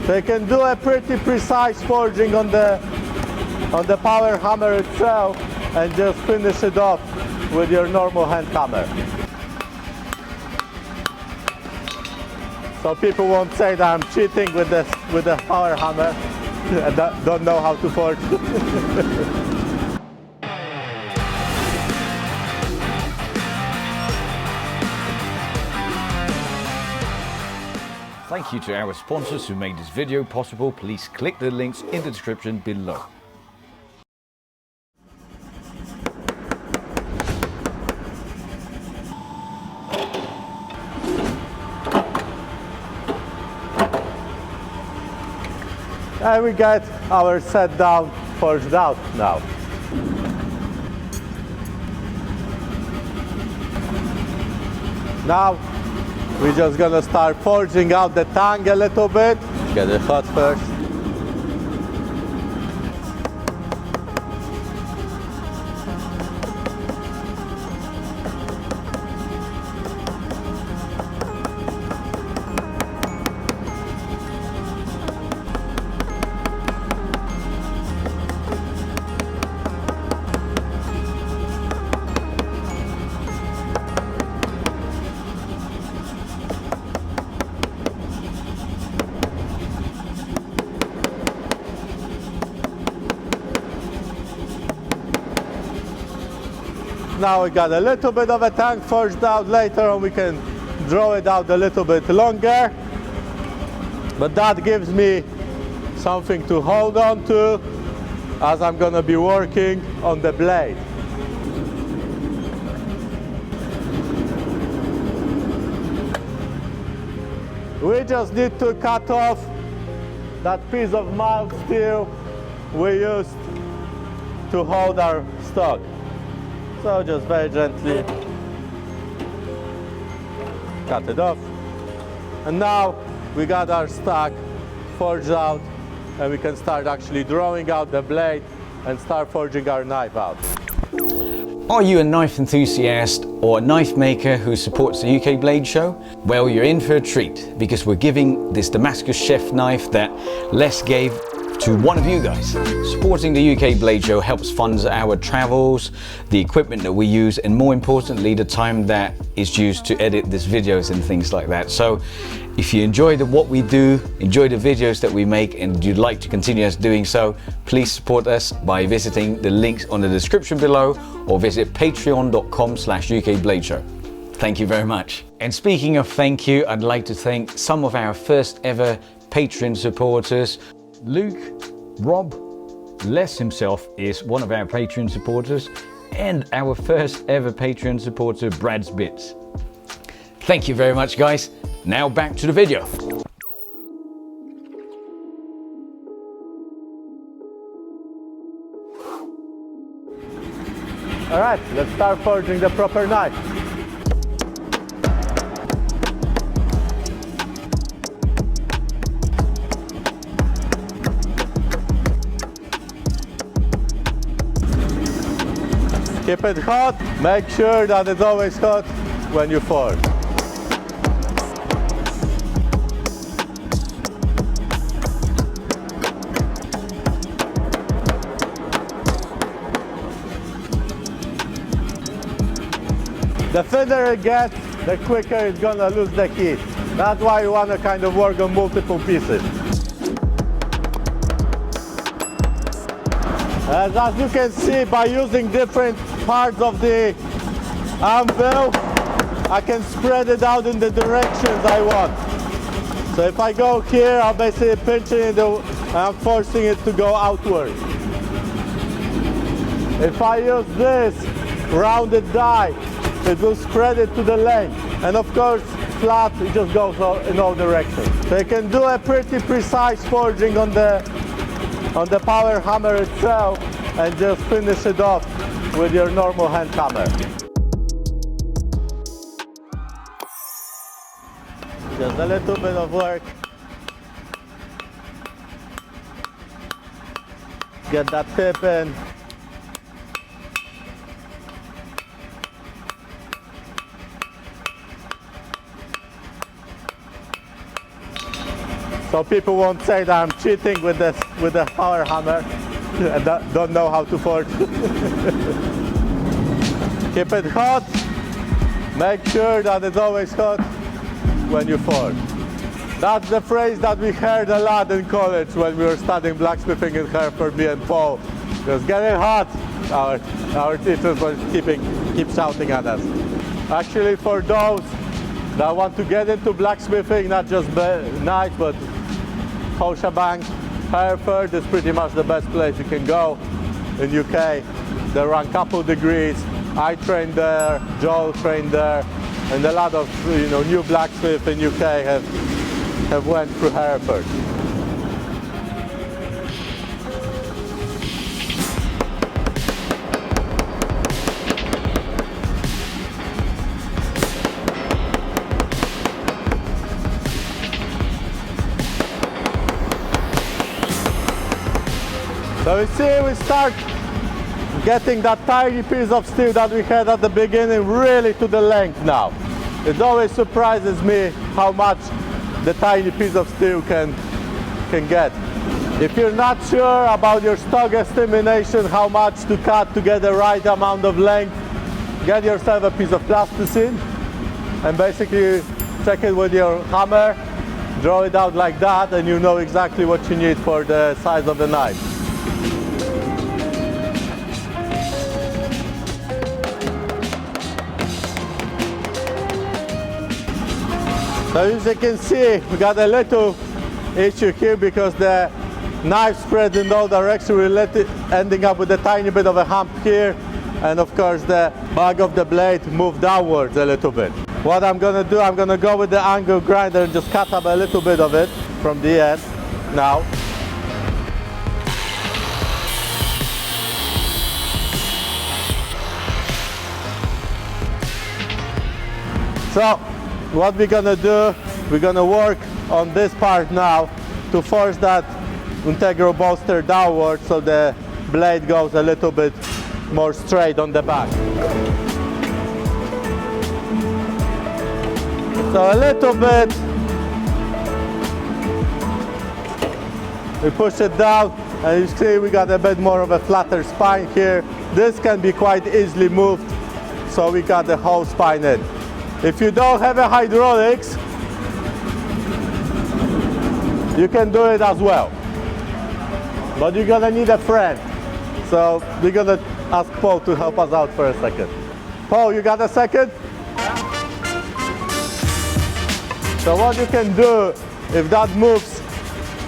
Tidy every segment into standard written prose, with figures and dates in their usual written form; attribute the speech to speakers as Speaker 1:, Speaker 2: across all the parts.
Speaker 1: So you can do a pretty precise forging on the power hammer itself and just finish it off with your normal hand hammer. So people won't say that I'm cheating with the power hammer and don't know how to forge.
Speaker 2: Thank you to our sponsors who made this video possible. Please click the links in the description below.
Speaker 1: And we get our set down forged out now. Now we're just gonna start forging out the tongue a little bit. Get it hot first. Now we got a little bit of a tongue forged out. Later on we can draw it out a little bit longer. But that gives me something to hold on to as I'm going to be working on the blade. We just need to cut off that piece of mild steel we used to hold our stock. So just very gently cut it off. And now we got our stock forged out and we can start actually drawing out the blade and start forging our knife out.
Speaker 2: Are you a knife enthusiast or a knife maker who supports the UK Blade Show? Well, you're in for a treat because we're giving this Damascus Chef Knife that Les gave to one of you guys. Supporting the UK Blade Show helps fund our travels, the equipment that we use, and more importantly, the time that is used to edit these videos and things like that. So if you enjoy what we do, enjoy the videos that we make, and you'd like to continue us doing so, please support us by visiting the links on the description below or visit patreon.com/UKBladeShow. Thank you very much. And speaking of thank you, I'd like to thank some of our first ever Patreon supporters. Luke, Rob, Les himself is one of our Patreon supporters, and our first ever Patreon supporter, Brad's Bits. Thank you very much, guys. Now back to the video.
Speaker 1: All right, let's start forging the proper knife. Keep it hot, make sure that it's always hot when you forge. The thinner it gets, the quicker it's gonna lose the heat. That's why you wanna kind of work on multiple pieces. As you can see, by using different parts of the anvil, I can spread it out in the directions I want. So if I go here, I'm basically pinching it and I'm forcing it to go outward. If I use this rounded die, it will spread it to the length. And of course, flat, it just goes in all directions. So you can do a pretty precise forging on the power hammer itself and just finish it off with your normal hand hammer. Just a little bit of work. Get that tip in. So people won't say that I'm cheating with the power hammer and don't know how to forge. Keep it hot. Make sure that it's always hot when you forge. That's the phrase that we heard a lot in college when we were studying blacksmithing in Hereford, me and Paul. It was getting hot. Our teachers were keep shouting at us. Actually, for those that want to get into blacksmithing, not just knives, but whole shebang, Hereford is pretty much the best place you can go in UK. They run couple degrees. I trained there, Joel trained there, and a lot of new blacksmiths in UK have went through Hereford. So you see, we start getting that tiny piece of steel that we had at the beginning really to the length now. It always surprises me how much the tiny piece of steel can get. If you're not sure about your stock estimation, how much to cut to get the right amount of length, get yourself a piece of plasticine and basically check it with your hammer, draw it out like that, and you know exactly what you need for the size of the knife. So as you can see, we got a little issue here because the knife spreads in all directions. We're ending up with a tiny bit of a hump here, and of course the back of the blade moved downwards a little bit. What I'm gonna do, I'm gonna go with the angle grinder and just cut up a little bit of it from the end now. So what we're gonna do, we're gonna work on this part now to force that integral bolster downward so the blade goes a little bit more straight on the back. So a little bit, we push it down, and you see we got a bit more of a flatter spine here. This can be quite easily moved, so we got the whole spine in. If you don't have a hydraulics, you can do it as well. But you're gonna need a friend. So we're gonna ask Paul to help us out for a second. Paul, you got a second? So what you can do if that moves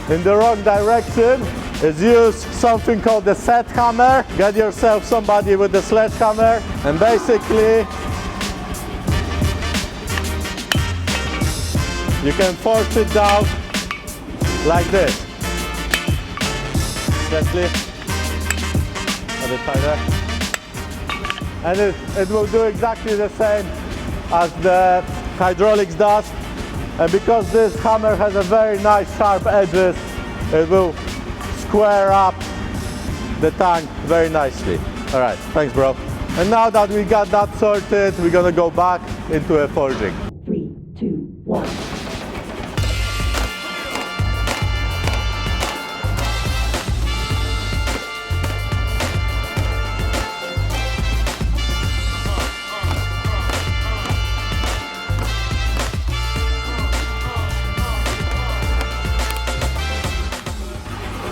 Speaker 1: in the wrong direction is use something called the set hammer. Get yourself somebody with the sledgehammer and basically you can force it down like this. Gently. A bit tighter. And it will do exactly the same as the hydraulics does. And because this hammer has a very nice sharp edges, it will square up the tank very nicely. All right, thanks bro. And now that we got that sorted, we're gonna go back into a forging.
Speaker 3: 3, 2, 1.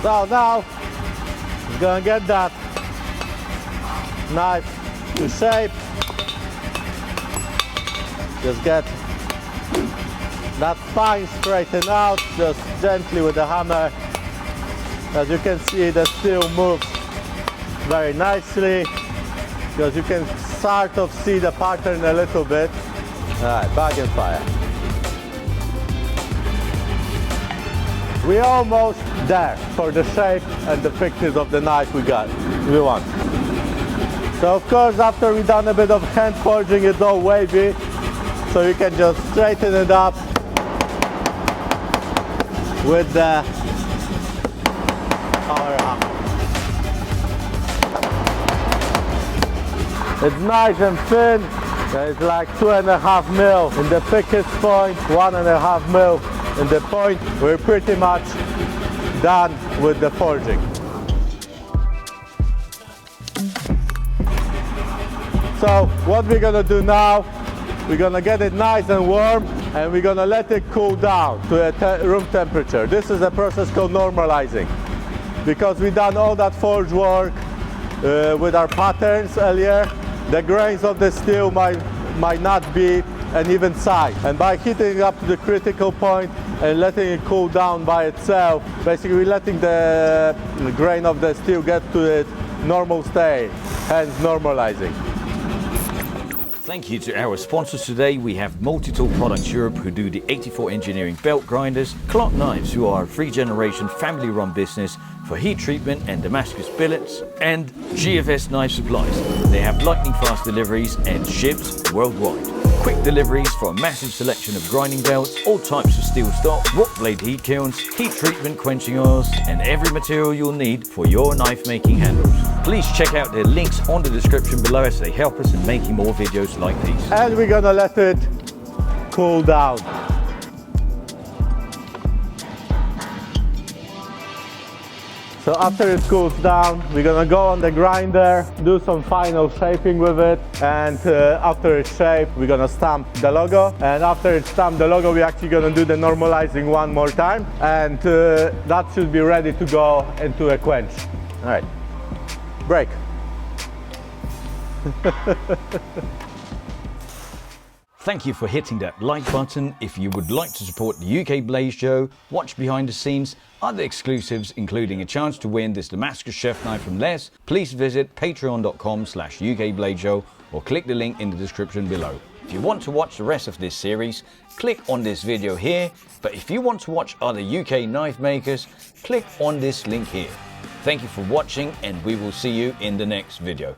Speaker 1: So now, we're gonna get that knife to shape. Just get that spine straightened out, just gently with the hammer. As you can see, the steel moves very nicely, because you can sort of see the pattern a little bit. All right, back and fire. We're almost there for the shape and the thickness of the knife we want. So of course, after we've done a bit of hand forging, it's all wavy, so you can just straighten it up with the power hammer. It's nice and thin. It's like 2.5 mil in the thickest point, 1.5 mil in the point, we're pretty much done with the forging. So what we're gonna do now, we're gonna get it nice and warm, and we're gonna let it cool down to a room temperature. This is a process called normalizing. Because we've done all that forge work with our patterns earlier, the grains of the steel might not be an even size. And by heating it up to the critical point and letting it cool down by itself, basically we're letting the grain of the steel get to its normal state, hence normalizing.
Speaker 2: Thank you to our sponsors today. We have Multi-Tool Products Europe, who do the 84 engineering belt grinders, Clark Knives, who are a 3-generation family-run business for heat treatment and Damascus billets, and GFS Knife Supplies. They have lightning-fast deliveries and ships worldwide. Quick deliveries for a massive selection of grinding belts, all types of steel stock, rock blade heat kilns, heat treatment quenching oils, and every material you'll need for your knife making handles. Please check out their links on the description below as they help us in making more videos like these.
Speaker 1: And we're gonna let it cool down. So after it cools down, we're gonna go on the grinder, do some final shaping with it, and after it's shaped, we're gonna stamp the logo. And after it's stamped the logo, we're actually gonna do the normalizing one more time, and that should be ready to go into a quench. All right, break.
Speaker 2: Thank you for hitting that like button. If you would like to support the UK Blaze Show, watch behind the scenes, other exclusives, including a chance to win this Damascus Chef Knife from Les, please visit patreon.com/UK Blaze Show or click the link in the description below. If you want to watch the rest of this series, click on this video here. But if you want to watch other UK knife makers, click on this link here. Thank you for watching, and we will see you in the next video.